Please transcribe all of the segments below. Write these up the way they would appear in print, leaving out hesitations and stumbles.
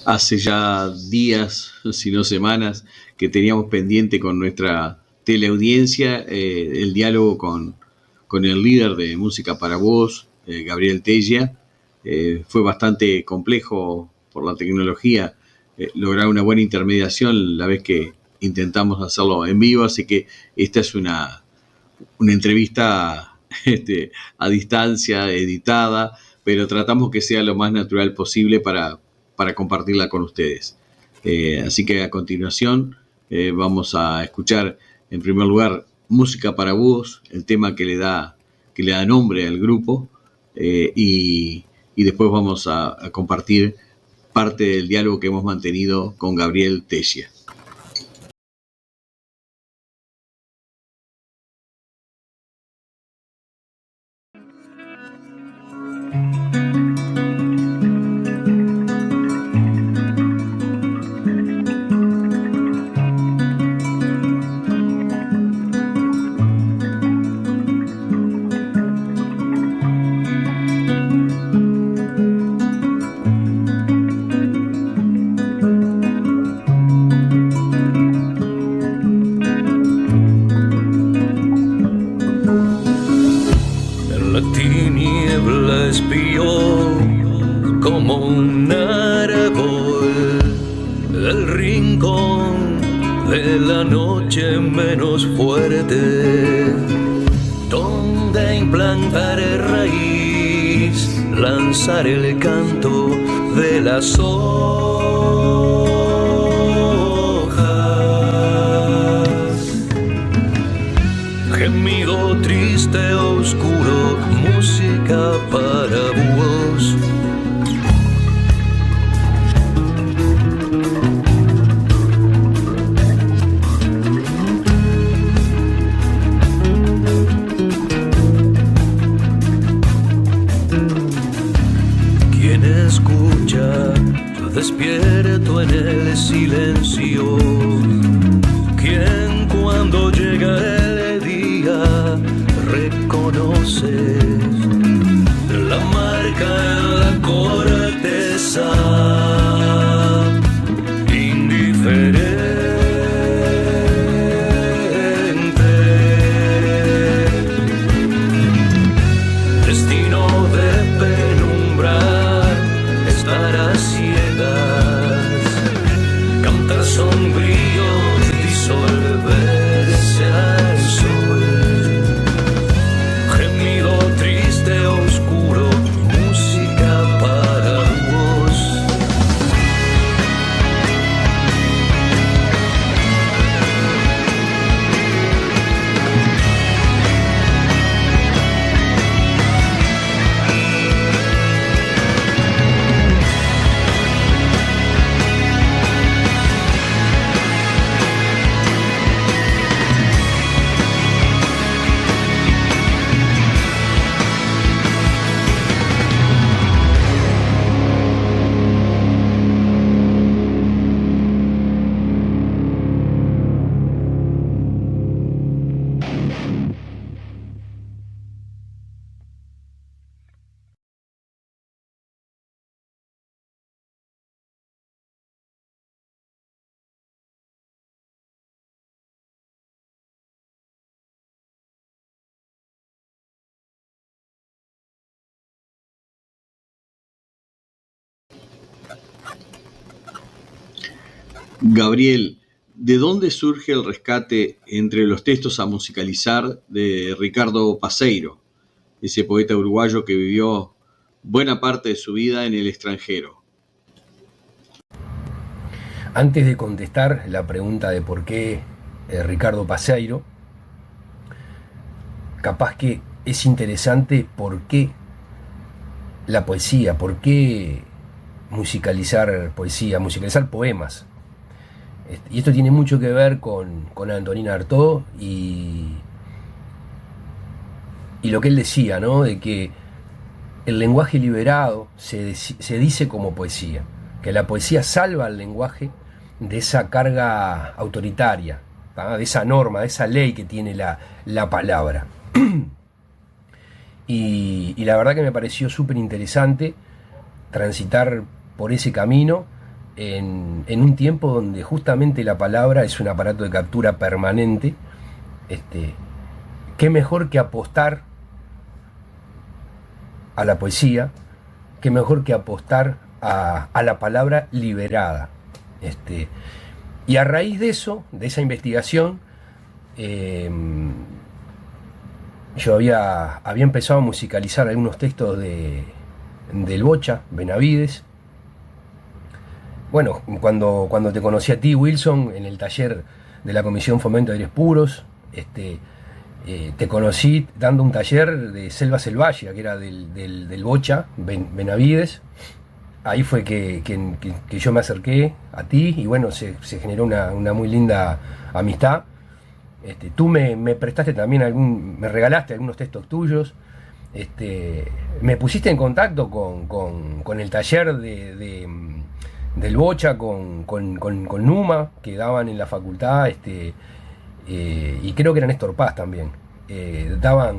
Hace ya días, si no semanas, que teníamos pendiente con nuestra teleaudiencia el diálogo con el líder de Música para Vos, Gabriel Tella. Fue bastante complejo por la tecnología lograr una buena intermediación la vez que intentamos hacerlo en vivo, así que esta es una entrevista a distancia, editada, pero tratamos que sea lo más natural posible para compartirla con ustedes. Así que a continuación vamos a escuchar en primer lugar Música para Vos, el tema que le da nombre al grupo, y después vamos a compartir parte del diálogo que hemos mantenido con Gabriel Tella. El canto de las hojas, gemido triste, oscuro, música para búhos. Despierto en el silencio, quien cuando llega el día reconoce la marca en la corteza, indiferente, destino de penumbra, estar así. Cantar sombríos, disolverse al sol, gemido triste, oscuro, música para vos. Gabriel, ¿de dónde surge el rescate entre los textos a musicalizar de Ricardo Paseiro, ese poeta uruguayo que vivió buena parte de su vida en el extranjero? Antes de contestar la pregunta de por qué Ricardo Paseiro, capaz que es interesante por qué la poesía, por qué musicalizar poesía, musicalizar poemas. Y esto tiene mucho que ver con Antonina Artaud y lo que él decía, ¿no? De que el lenguaje liberado se dice como poesía, que la poesía salva al lenguaje de esa carga autoritaria, ¿tá? De esa norma, de esa ley que tiene la palabra. Y la verdad que me pareció súper interesante transitar por ese camino en un tiempo donde justamente la palabra es un aparato de captura permanente. Qué mejor que apostar a la poesía, qué mejor que apostar a la palabra liberada. Y a raíz de eso, de esa investigación, yo había empezado a musicalizar algunos textos del Bocha, Benavides. Bueno, cuando te conocí a ti, Wilson, en el taller de la Comisión Fomento de Aires Puros, te conocí dando un taller de Selva Selvagia, que era del Bocha, Benavides. Ahí fue que yo me acerqué a ti y bueno, se generó una muy linda amistad. Tú me prestaste también me regalaste algunos textos tuyos. Me pusiste en contacto con el taller del Bocha, con Numa, que daban en la facultad, y creo que era Néstor Paz también. Daban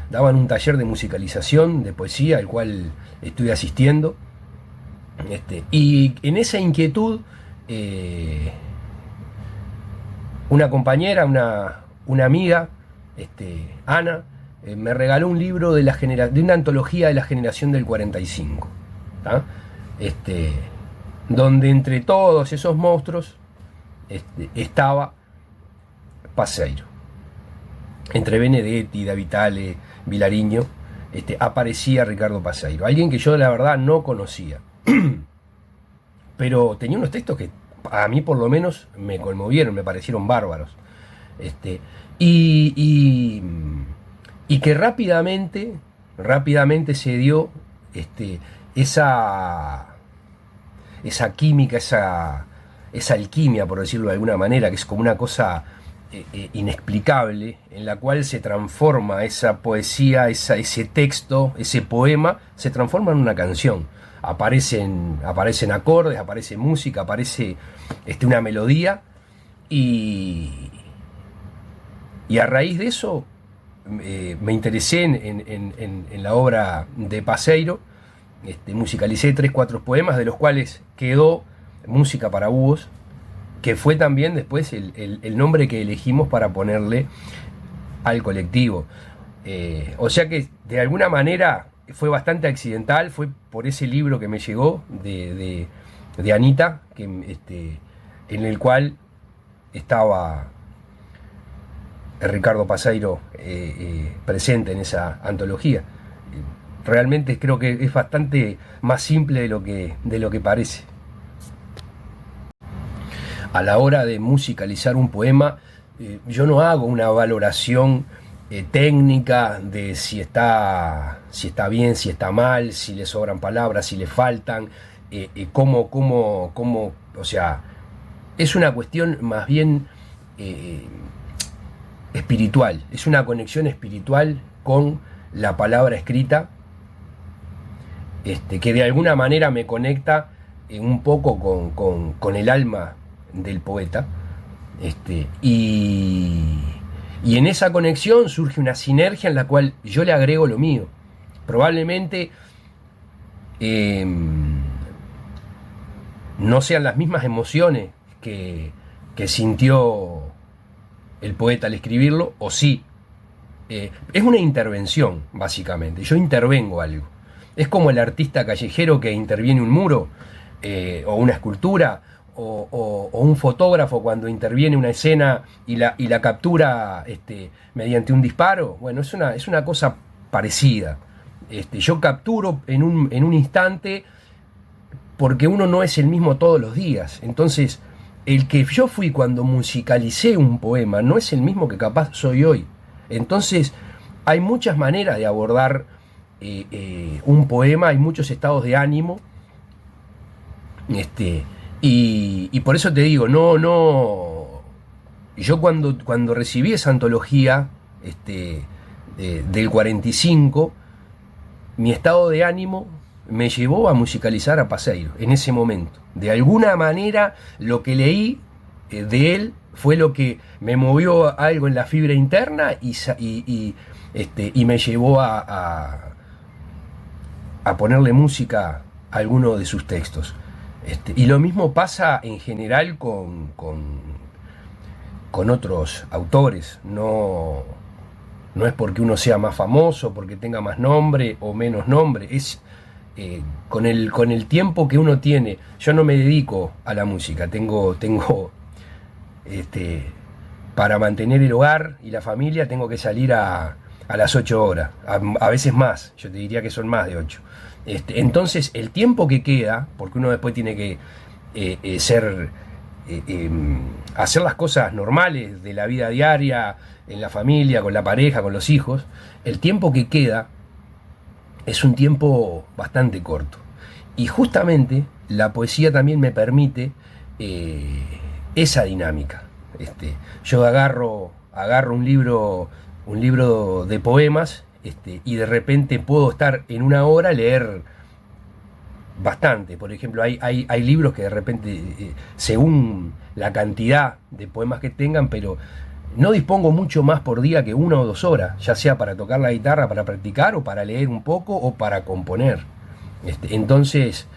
un taller de musicalización, de poesía, al cual estuve asistiendo. Y en esa inquietud, una compañera, una amiga, Ana, me regaló un libro de una antología de la generación del 45, ¿tá? Donde entre todos esos monstruos estaba Paseiro. Entre Benedetti, Da Vitale, Vilariño, aparecía Ricardo Paseiro, alguien que yo la verdad no conocía. Pero tenía unos textos que a mí por lo menos me conmovieron, me parecieron bárbaros. Y que rápidamente se dio esa química, esa alquimia, por decirlo de alguna manera, que es como una cosa inexplicable, en la cual se transforma esa poesía, ese texto, ese poema, se transforma en una canción. Aparecen acordes, aparece música, aparece una melodía, y a raíz de eso me interesé en la obra de Paseiro. Musicalicé 3-4 poemas, de los cuales quedó Música para Búhos, que fue también después el nombre que elegimos para ponerle al colectivo. O sea que de alguna manera fue bastante accidental, fue por ese libro que me llegó de Anita, en el cual estaba Ricardo Paseiro presente en esa antología. Realmente creo que es bastante más simple de lo que parece. A la hora de musicalizar un poema, yo no hago una valoración técnica de si está bien, si está mal, si le sobran palabras, si le faltan, o sea, es una cuestión más bien espiritual, es una conexión espiritual con la palabra escrita, que de alguna manera me conecta un poco con el alma del poeta, y en esa conexión surge una sinergia en la cual yo le agrego lo mío. Probablemente no sean las mismas emociones que sintió el poeta al escribirlo, o sí. Es una intervención, básicamente. Yo intervengo algo. Es como el artista callejero que interviene un muro, o una escultura, o un fotógrafo cuando interviene una escena y la captura mediante un disparo. Bueno, es una cosa parecida. Yo capturo en un instante, porque uno no es el mismo todos los días. Entonces, el que yo fui cuando musicalicé un poema no es el mismo que capaz soy hoy. Entonces, hay muchas maneras de abordar un poema, hay muchos estados de ánimo. Y por eso te digo, yo cuando recibí esa antología del 45, mi estado de ánimo me llevó a musicalizar a Paseiro en ese momento. De alguna manera, lo que leí de él fue lo que me movió algo en la fibra interna y me llevó a ponerle música a alguno de sus textos. Y lo mismo pasa en general con otros autores. No es porque uno sea más famoso, porque tenga más nombre o menos nombre, es con el tiempo que uno tiene. Yo no me dedico a la música, tengo para mantener el hogar y la familia tengo que salir a las 8 horas, a veces más, yo te diría que son más de 8. Entonces el tiempo que queda, porque uno después tiene que hacer las cosas normales de la vida diaria, en la familia, con la pareja, con los hijos, el tiempo que queda es un tiempo bastante corto. Y justamente la poesía también me permite esa dinámica. Yo agarro un libro de poemas, y de repente puedo estar en una hora leer bastante. Por ejemplo, hay libros que de repente, según la cantidad de poemas que tengan, pero no dispongo mucho más por día que 1 o 2 horas, ya sea para tocar la guitarra, para practicar, o para leer un poco, o para componer. Entonces,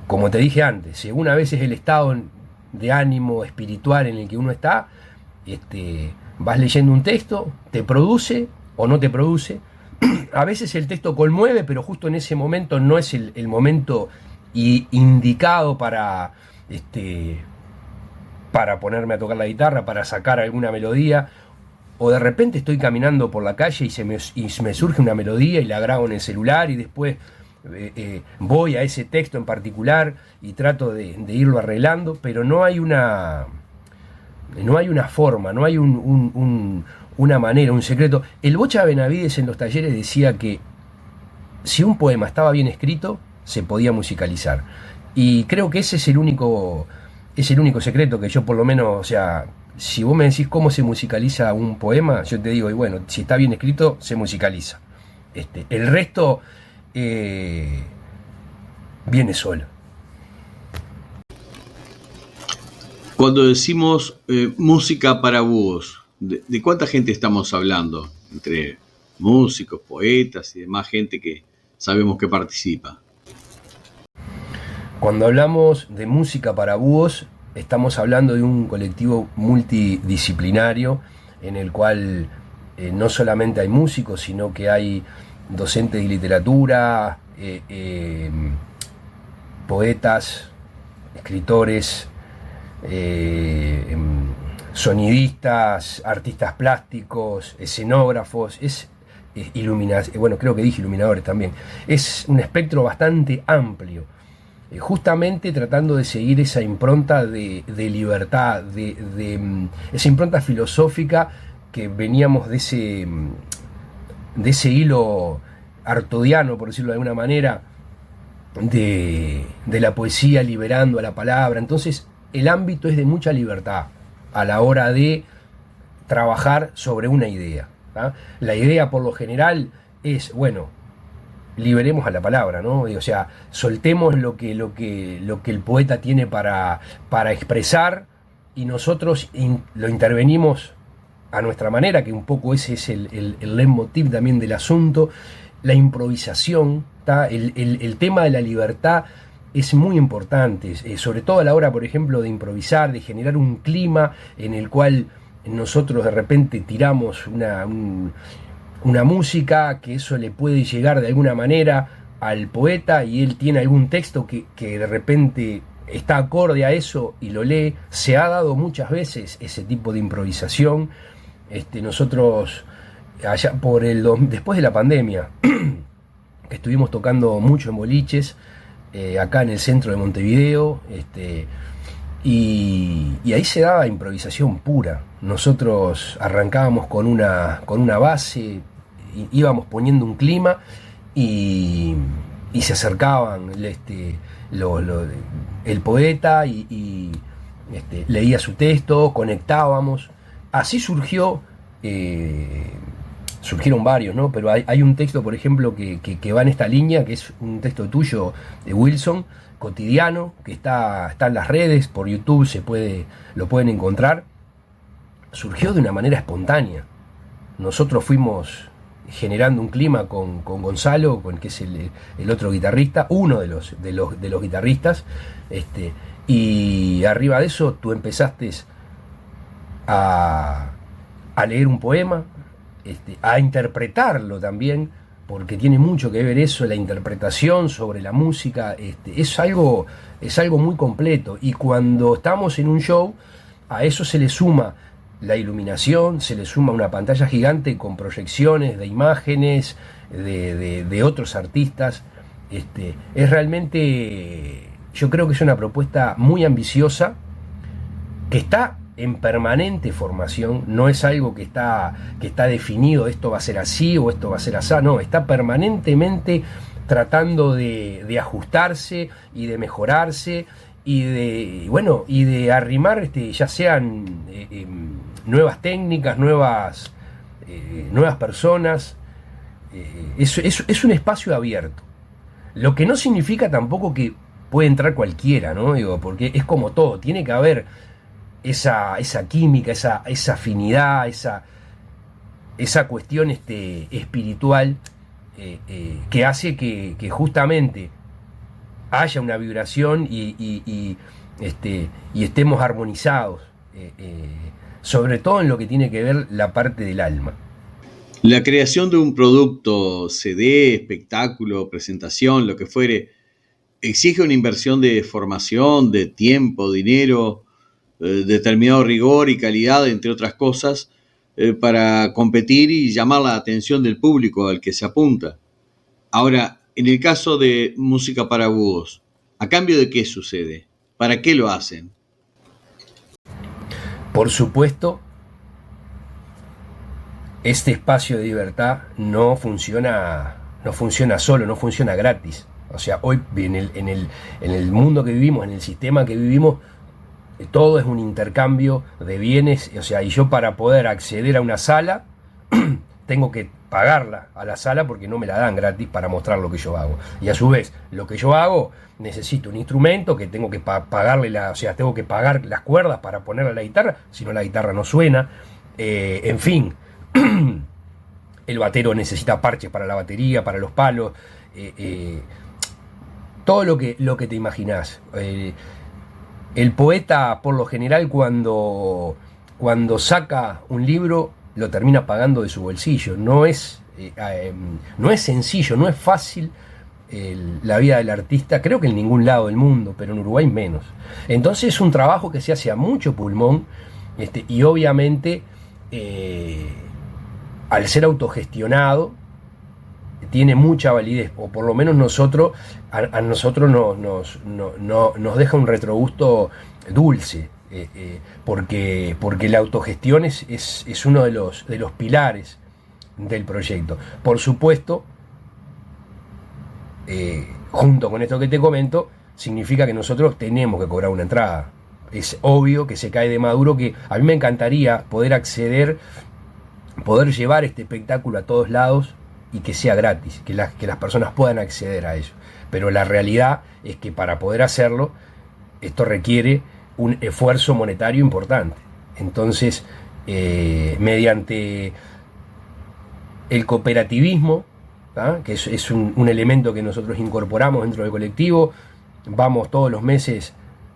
como te dije antes, según a veces el estado de ánimo espiritual en el que uno está, vas leyendo un texto, te produce o no te produce. A veces el texto conmueve, pero justo en ese momento no es el momento indicado para ponerme a tocar la guitarra, para sacar alguna melodía. O de repente estoy caminando por la calle y me surge una melodía y la grabo en el celular, y después voy a ese texto en particular y trato de irlo arreglando, pero no hay una forma, no hay una manera, un secreto. El Bocha Benavides en los talleres decía que si un poema estaba bien escrito, se podía musicalizar. Y creo que ese es el único secreto que yo, por lo menos, o sea, si vos me decís cómo se musicaliza un poema, yo te digo, y bueno, si está bien escrito, se musicaliza. El resto viene solo. Cuando decimos música para vos, ¿de cuánta gente estamos hablando? Entre músicos, poetas y demás gente que sabemos que participa. Cuando hablamos de música para búhos, estamos hablando de un colectivo multidisciplinario en el cual no solamente hay músicos, sino que hay docentes de literatura, poetas, escritores, sonidistas, artistas plásticos, escenógrafos, bueno, creo que dije iluminadores también. Es un espectro bastante amplio, justamente tratando de seguir esa impronta de libertad, de esa impronta filosófica que veníamos de ese hilo artodiano, por decirlo de alguna manera, de la poesía liberando a la palabra. Entonces el ámbito es de mucha libertad a la hora de trabajar sobre una idea, ¿tá? La idea por lo general es, bueno, liberemos a la palabra, ¿no? O sea, soltemos lo que el poeta tiene para expresar, y nosotros lo intervenimos a nuestra manera, que un poco ese es el leitmotiv también del asunto. La improvisación, ¿tá? El tema de la libertad es muy importante, sobre todo a la hora, por ejemplo, de improvisar, de generar un clima en el cual nosotros de repente tiramos una música, que eso le puede llegar de alguna manera al poeta y él tiene algún texto que de repente está acorde a eso y lo lee. Se ha dado muchas veces ese tipo de improvisación. Nosotros allá después de la pandemia que estuvimos tocando mucho en boliches, acá en el centro de Montevideo, y ahí se daba improvisación pura. Nosotros arrancábamos con una base, íbamos poniendo un clima y se acercaban el poeta y leía su texto, conectábamos. Así surgieron varios, ¿no? Pero hay un texto, por ejemplo, que va en esta línea, que es un texto tuyo, de Wilson, cotidiano, que está en las redes, por YouTube lo pueden encontrar. Surgió de una manera espontánea. Nosotros fuimos generando un clima con Gonzalo, que es el otro guitarrista, uno de los guitarristas, y arriba de eso tú empezaste a leer un poema, a interpretarlo también, porque tiene mucho que ver eso, la interpretación sobre la música, es algo muy completo, y cuando estamos en un show, a eso se le suma la iluminación, se le suma una pantalla gigante con proyecciones de imágenes de otros artistas. Es realmente, yo creo que es una propuesta muy ambiciosa, que está en permanente formación, no es algo que está definido, esto va a ser así o esto va a ser así, no, está permanentemente tratando de ajustarse y de mejorarse y de arrimar ya sean nuevas técnicas, nuevas personas. Es un espacio abierto, lo que no significa tampoco que puede entrar cualquiera, ¿no? Digo, porque es como todo, tiene que haber esa química, esa afinidad, esa cuestión espiritual, que hace que justamente haya una vibración y estemos armonizados, sobre todo en lo que tiene que ver la parte del alma. La creación de un producto, CD, espectáculo, presentación, lo que fuere, exige una inversión de formación, de tiempo, dinero, determinado rigor y calidad, entre otras cosas, para competir y llamar la atención del público al que se apunta. Ahora, en el caso de Música para Búhos, ¿a cambio de qué sucede? ¿Para qué lo hacen? Por supuesto, este espacio de libertad no funciona solo, no funciona gratis. O sea, hoy en el mundo que vivimos, en el sistema que vivimos, todo es un intercambio de bienes. O sea, y yo, para poder acceder a una sala tengo que pagarla a la sala, porque no me la dan gratis para mostrar lo que yo hago. Y a su vez, lo que yo hago, necesito un instrumento que tengo que pagarle, tengo que pagar las cuerdas para ponerle a la guitarra, si no la guitarra no suena. En fin, el batero necesita parches para la batería, para los palos, todo lo que te imaginás. El poeta, por lo general, cuando saca un libro, lo termina pagando de su bolsillo. No es sencillo, no es fácil la vida del artista, creo que en ningún lado del mundo, pero en Uruguay menos. Entonces es un trabajo que se hace a mucho pulmón, y obviamente al ser autogestionado tiene mucha validez, o por lo menos a nosotros nos deja un retrogusto dulce, porque la autogestión es uno de los pilares del proyecto. Por supuesto, junto con esto que te comento, significa que nosotros tenemos que cobrar una entrada. Es obvio que se cae de maduro, que a mí me encantaría poder acceder, poder llevar este espectáculo a todos lados y que sea gratis, que las personas puedan acceder a ello. Pero la realidad es que para poder hacerlo, esto requiere un esfuerzo monetario importante. Entonces, mediante el cooperativismo, que es un elemento que nosotros incorporamos dentro del colectivo, vamos todos los meses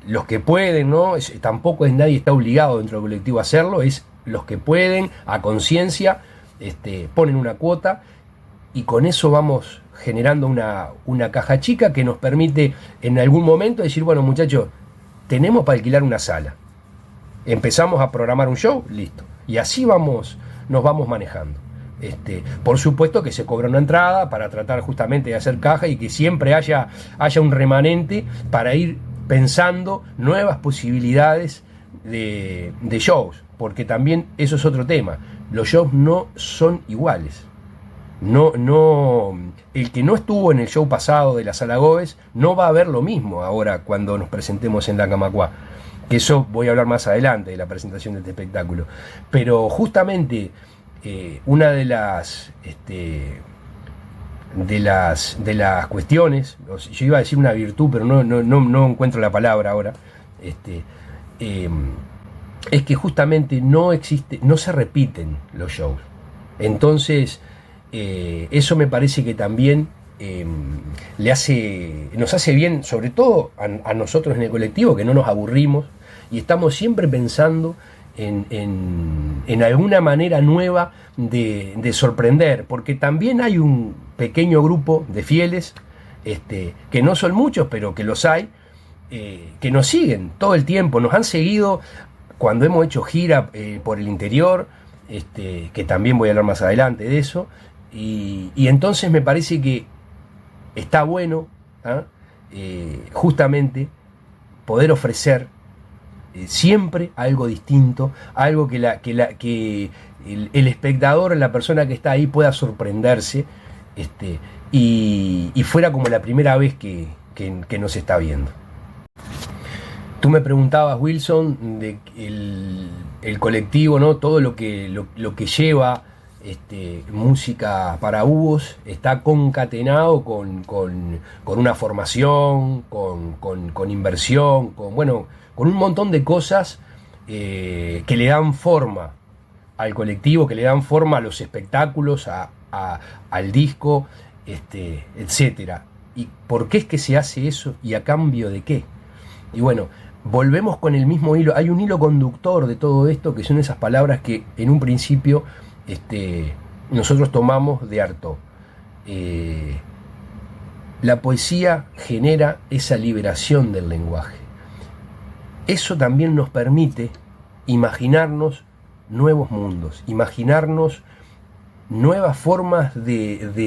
los que pueden, ¿no? Tampoco nadie está obligado dentro del colectivo a hacerlo, es los que pueden, a conciencia, ponen una cuota, y con eso vamos generando una caja chica que nos permite en algún momento decir, bueno, muchachos, tenemos para alquilar una sala, empezamos a programar un show, listo, y así nos vamos manejando. Por supuesto que se cobra una entrada para tratar justamente de hacer caja, y que siempre haya un remanente para ir pensando nuevas posibilidades de shows, porque también eso es otro tema, los shows no son iguales. El que no estuvo en el show pasado de la Sala Gómez no va a ver lo mismo ahora cuando nos presentemos en la Camacuá, que eso voy a hablar más adelante de la presentación de este espectáculo. Pero justamente una de las cuestiones, yo iba a decir una virtud, pero no encuentro la palabra ahora, es que justamente no se repiten los shows. Entonces, Eso me parece que también nos hace bien, sobre todo a nosotros en el colectivo, que no nos aburrimos y estamos siempre pensando en alguna manera nueva de sorprender, porque también hay un pequeño grupo de fieles, que no son muchos, pero que los hay, que nos siguen todo el tiempo, nos han seguido cuando hemos hecho gira por el interior, que también voy a hablar más adelante de eso, y entonces me parece que está bueno, justamente poder ofrecer siempre algo distinto, algo que el espectador, la persona que está ahí pueda sorprenderse, y fuera como la primera vez que nos está viendo. Tú me preguntabas, Wilson, de el colectivo, ¿no? Todo lo que lleva música para búhos está concatenado con una formación, con inversión, con un montón de cosas que le dan forma al colectivo, que le dan forma a los espectáculos, al disco, etcétera. ¿Y por qué es que se hace eso y a cambio de qué? Y bueno, volvemos con el mismo hilo. Hay un hilo conductor de todo esto, que son esas palabras que en un principio nosotros tomamos de Artaud. La poesía genera esa liberación del lenguaje. Eso también nos permite imaginarnos nuevos mundos, imaginarnos nuevas formas de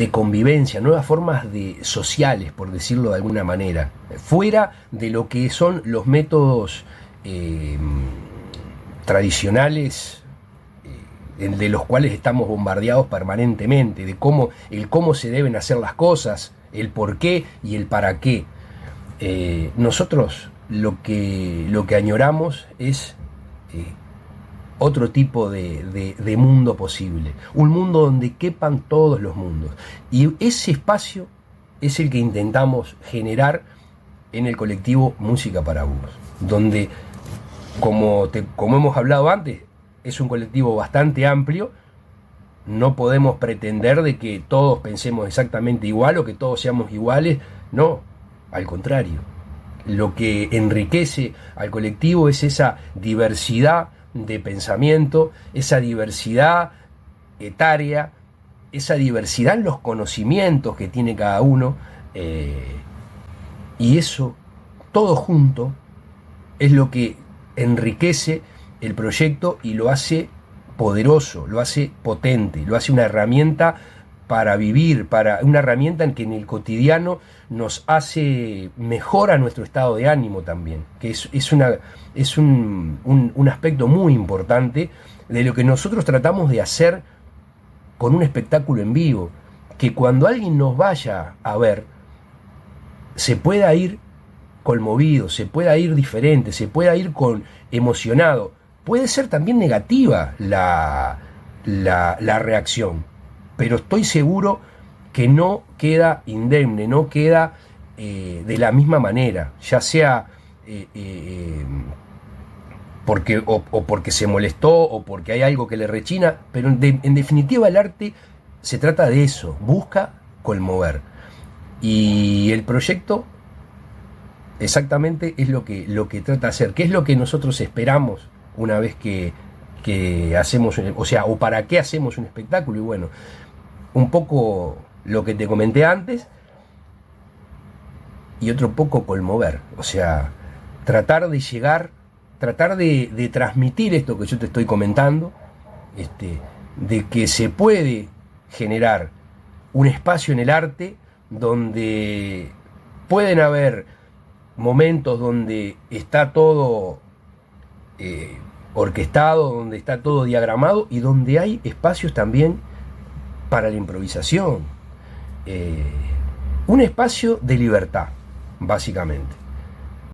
convivencia, nuevas formas sociales, por decirlo de alguna manera, fuera de lo que son los métodos tradicionales, de los cuales estamos bombardeados permanentemente, de cómo se deben hacer las cosas, el por qué y el para qué. Nosotros lo que añoramos es otro tipo de mundo posible, un mundo donde quepan todos los mundos, y ese espacio es el que intentamos generar en el colectivo Música para Búhos, donde, como hemos hablado antes, es un colectivo bastante amplio. No podemos pretender de que todos pensemos exactamente igual o que todos seamos iguales, no, al contrario. Lo que enriquece al colectivo es esa diversidad de pensamiento, esa diversidad etaria, esa diversidad en los conocimientos que tiene cada uno, y eso, todo junto, es lo que enriquece el proyecto y lo hace poderoso, lo hace potente, lo hace una herramienta para vivir, una herramienta en que en el cotidiano nos hace mejor a nuestro estado de ánimo también, que es un aspecto muy importante de lo que nosotros tratamos de hacer con un espectáculo en vivo, que cuando alguien nos vaya a ver, se pueda ir conmovido, se pueda ir diferente, se pueda ir emocionado. Puede ser también negativa la reacción, pero estoy seguro que no queda indemne, no queda de la misma manera, ya sea porque se molestó o porque hay algo que le rechina, pero en definitiva el arte se trata de eso, busca conmover. Y el proyecto exactamente es lo que trata de hacer, que es lo que nosotros esperamos una vez que hacemos, o para qué hacemos un espectáculo. Y bueno, un poco lo que te comenté antes y otro poco conmover, tratar de llegar, tratar de transmitir esto que yo te estoy comentando, de que se puede generar un espacio en el arte donde pueden haber momentos donde está todo orquestado, donde está todo diagramado y donde hay espacios también para la improvisación. Un espacio de libertad, básicamente.